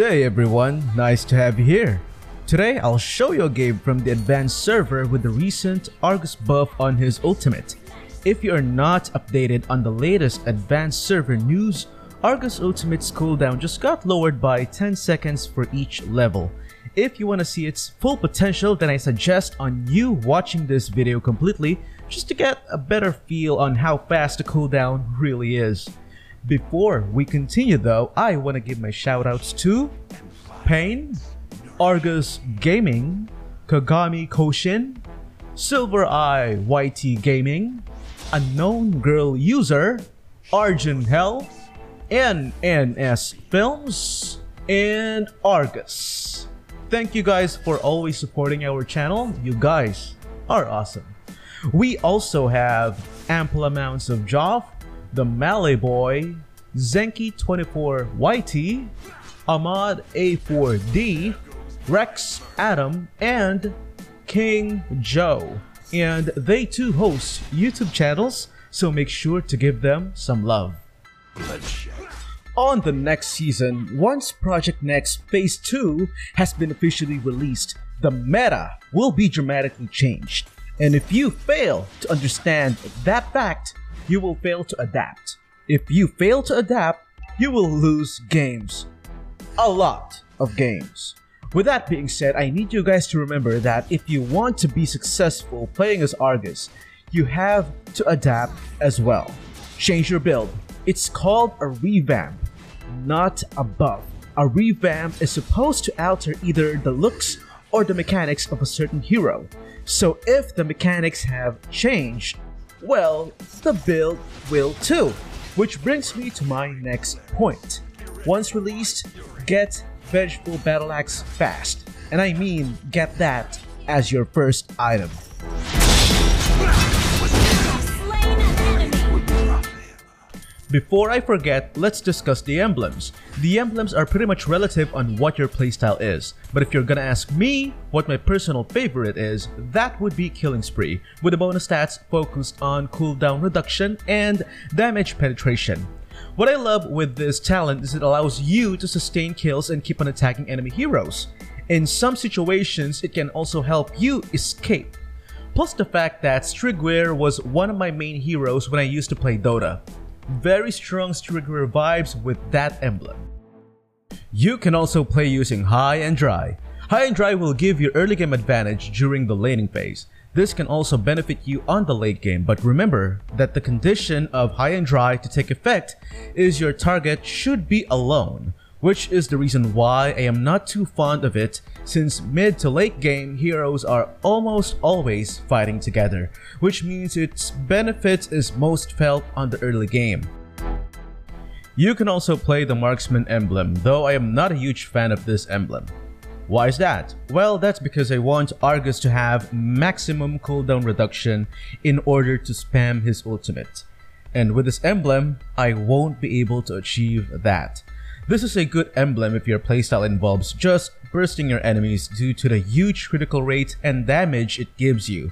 day everyone, nice to have you here. Today I'll show you a game from the advanced server with the recent Argus buff on his ultimate. If you are not updated on the latest advanced server news, Argus ultimate's cooldown just got lowered by 10 seconds for each level. If you want to see its full potential, then I suggest on you watching this video completely just to get a better feel on how fast the cooldown really is. Before we continue though, I want to give my shoutouts to Pain, Argus Gaming, Kagami Koshin, Silver Eye YT Gaming, Unknown Girl User, Arjun Hell, NNS Films, and Argus. Thank you guys for always supporting our channel. You guys are awesome. We also have ample amounts of Joff, the Malay Boy, Zenki24YT, Ahmad A4D, Rex Adam, and King Joe. And they too host YouTube channels, so make sure to give them some love. On the next season, once Project Next Phase 2 has been officially released, the meta will be dramatically changed. And if you fail to understand that fact, you will fail to adapt. If you fail to adapt, you will lose games. A lot of games. With that being said, I need you guys to remember that if you want to be successful playing as Argus, you have to adapt as well. Change your build. It's called a revamp, not a buff. A revamp is supposed to alter either the looks or the mechanics of a certain hero. So if the mechanics have changed, well, the build will too. Which brings me to my next point. Once released, get Vengeful Battle Axe fast. And I mean get that as your first item. Before I forget, let's discuss the emblems. The emblems are pretty much relative on what your playstyle is, but if you're gonna ask me what my personal favorite is, that would be Killing Spree, with the bonus stats focused on cooldown reduction and damage penetration. What I love with this talent is it allows you to sustain kills and keep on attacking enemy heroes. In some situations, it can also help you escape. Plus the fact that Strigwear was one of my main heroes when I used to play Dota. Very strong Strigwear vibes with that emblem. You can also play using High and Dry. High and Dry will give you early game advantage during the laning phase. This can also benefit you on the late game, but remember that the condition of High and Dry to take effect is your target should be alone, which is the reason why I am not too fond of it, since mid to late game heroes are almost always fighting together, which means its benefit is most felt on the early game. You can also play the Marksman emblem, though I am not a huge fan of this emblem. Why is that? Well, that's because I want Argus to have maximum cooldown reduction in order to spam his ultimate. And with this emblem, I won't be able to achieve that. This is a good emblem if your playstyle involves just bursting your enemies due to the huge critical rate and damage it gives you.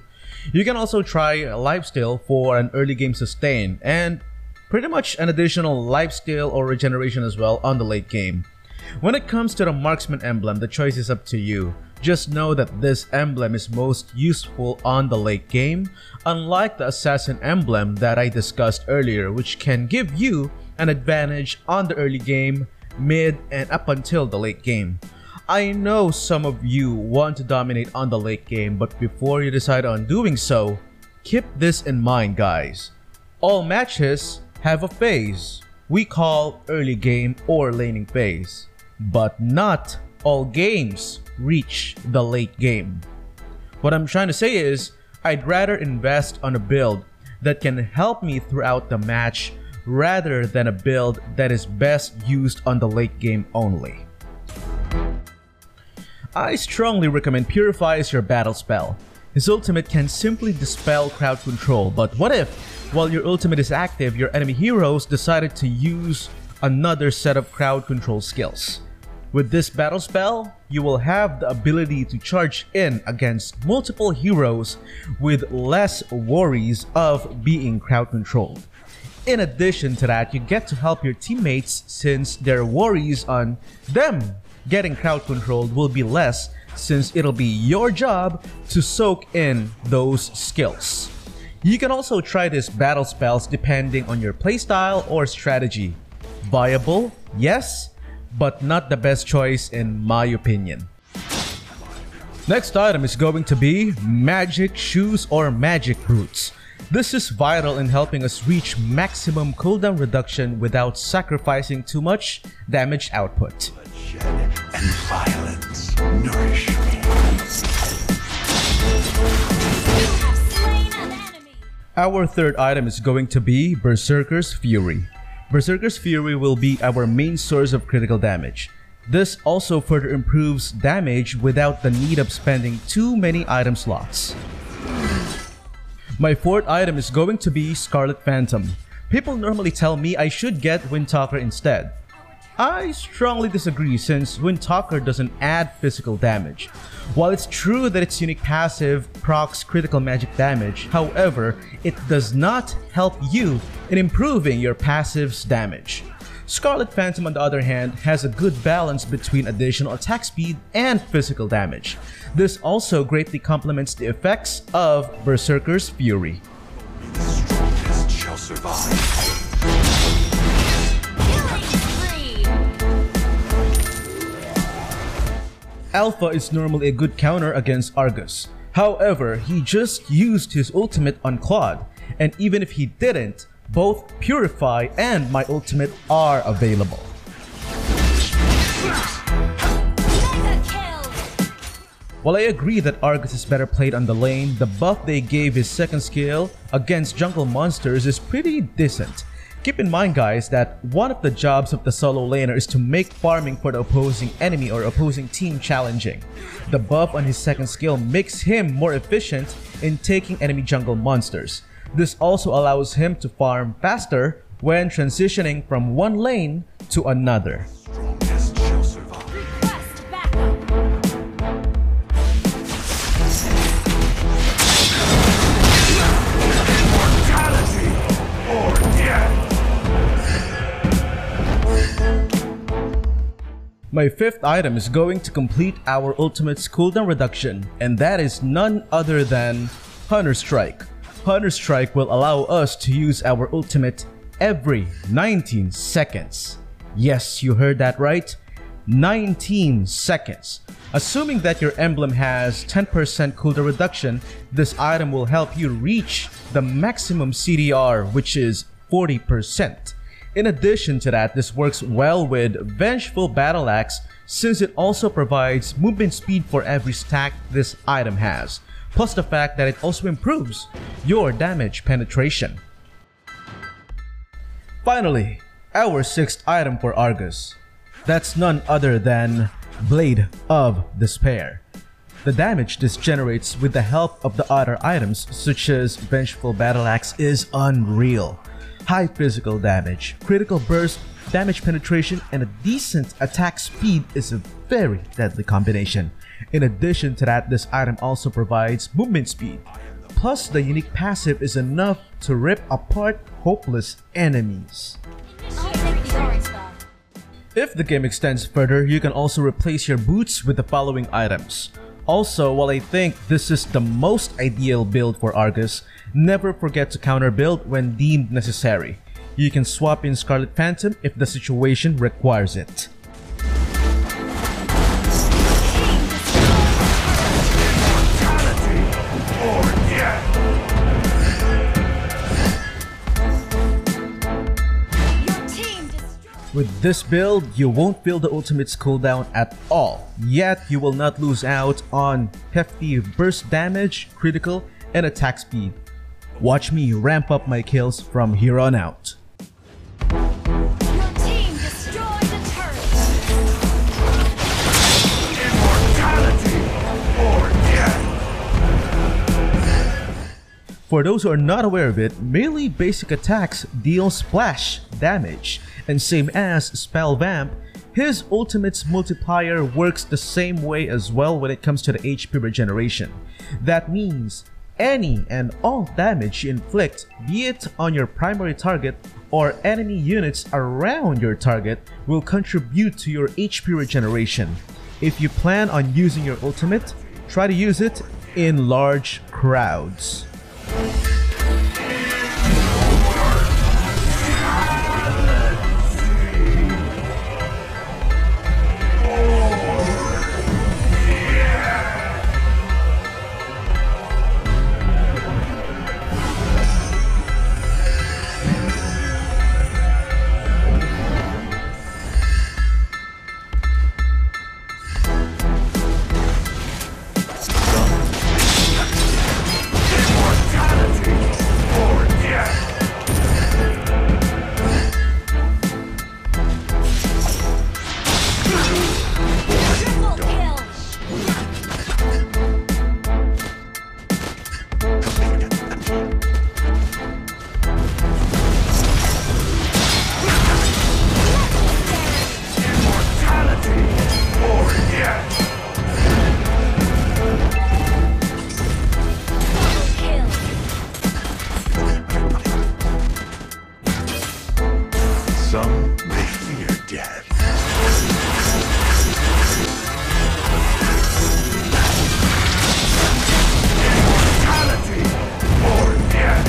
You can also try Lifesteal for an early game sustain and pretty much an additional Lifesteal or regeneration as well on the late game. When it comes to the Marksman emblem, the choice is up to you. Just know that this emblem is most useful on the late game, unlike the Assassin emblem that I discussed earlier, which can give you an advantage on the early game, mid, and up until the late game. I know some of you want to dominate on the late game, but before you decide on doing so, keep this in mind guys. All matches have a phase we call early game or laning phase, but not all games reach the late game. What I'm trying to say is, I'd rather invest on a build that can help me throughout the match rather than a build that is best used on the late game only. I strongly recommend Purify as your battle spell. His ultimate can simply dispel crowd control, but what if, while your ultimate is active, your enemy heroes decided to use another set of crowd control skills? With this battle spell, you will have the ability to charge in against multiple heroes with less worries of being crowd controlled. In addition to that, you get to help your teammates since their worries on them getting crowd controlled will be less since it'll be your job to soak in those skills. You can also try these battle spells depending on your playstyle or strategy. Viable, yes, but not the best choice in my opinion. Next item is going to be Magic Shoes or Magic Boots. This is vital in helping us reach maximum cooldown reduction without sacrificing too much damage output. And violence nourish me. Our third item is going to be Berserker's Fury. Berserker's Fury will be our main source of critical damage. This also further improves damage without the need of spending too many item slots. My fourth item is going to be Scarlet Phantom. People normally tell me I should get Windtalker instead. I strongly disagree since Windtalker doesn't add physical damage. While it's true that its unique passive procs critical magic damage, however, it does not help you in improving your passive's damage. Scarlet Phantom on the other hand has a good balance between additional attack speed and physical damage. This also greatly complements the effects of Berserker's Fury. The strongest shall survive. Alpha is normally a good counter against Argus. However, he just used his ultimate on Claude, and even if he didn't, both Purify and my ultimate are available. While I agree that Argus is better played on the lane, the buff they gave his second skill against jungle monsters is pretty decent. Keep in mind guys that one of the jobs of the solo laner is to make farming for the opposing enemy or opposing team challenging. The buff on his second skill makes him more efficient in taking enemy jungle monsters. This also allows him to farm faster when transitioning from one lane to another. Strongest shall survive. Request backup. Immortality or death. My fifth item is going to complete our ultimate's cooldown reduction, and that is none other than Hunter Strike. Hunter Strike will allow us to use our ultimate every 19 seconds. Yes, you heard that right. 19 seconds. Assuming that your emblem has 10% cooldown reduction, this item will help you reach the maximum CDR, which is 40%. In addition to that, this works well with Vengeful Battle Axe since it also provides movement speed for every stack this item has, plus the fact that it also improves your damage penetration. Finally, our sixth item for Argus. That's none other than Blade of Despair. The damage this generates with the help of the other items such as Vengeful Battle Axe is unreal. High physical damage, critical burst, damage penetration, and a decent attack speed is a very deadly combination. In addition to that, this item also provides movement speed. Plus, the unique passive is enough to rip apart hopeless enemies. If the game extends further, you can also replace your boots with the following items. Also, while I think this is the most ideal build for Argus, never forget to counter build when deemed necessary. You can swap in Scarlet Phantom if the situation requires it. Immortality or death. Your team destroyed. With this build, you won't feel the ultimate's cooldown at all, yet you will not lose out on hefty burst damage, critical, and attack speed. Watch me ramp up my kills from here on out. Your team destroyed the turret. Immortality or death. For those who are not aware of it, melee basic attacks deal splash damage, and same as Spell Vamp, his ultimate's multiplier works the same way as well when it comes to the HP regeneration. That means any and all damage you inflict, be it on your primary target or enemy units around your target will contribute to your HP regeneration. If you plan on using your ultimate, try to use it in large crowds. Some may fear death. Immortality or death.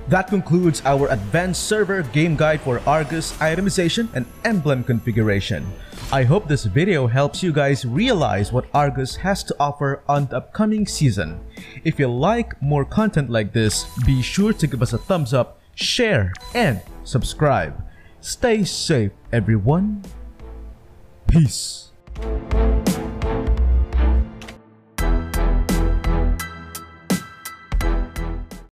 That concludes our advanced server game guide for Argus itemization and emblem configuration. I hope this video helps you guys realize what Argus has to offer on the upcoming season. If you like more content like this, be sure to give us a thumbs up, share, and subscribe. Stay safe, everyone. Peace.